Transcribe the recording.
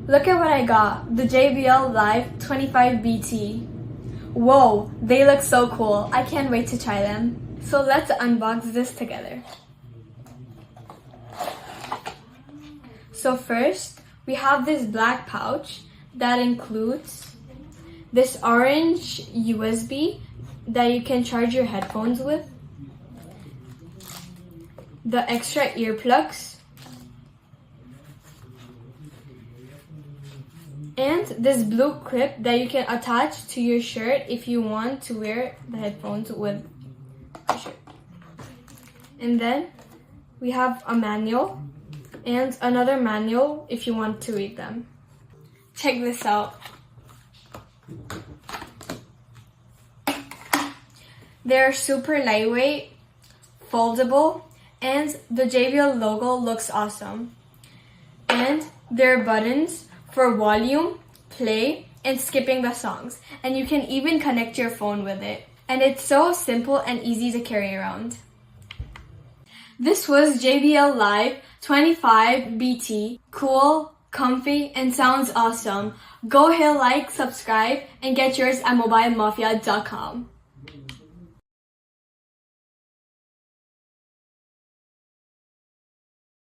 Look at what I got, the JBL Live 25BT. Whoa, they look so cool. I can't wait to try them. So let's unbox this together. So first, we have this black pouch that includes this orange USB that you can charge your headphones with, the extra earplugs, and this blue clip that you can attach to your shirt if you want to wear the headphones with the shirt. And then we have a manual and another manual if you want to read them. Check this out. They're super lightweight, foldable, and the JBL logo looks awesome. And there are buttons for volume, play, and skipping the songs. And you can even connect your phone with it. And it's so simple and easy to carry around. This was JBL Live 25BT. Cool, comfy, and sounds awesome. Go hit like, subscribe, and get yours at mobilemafia.com.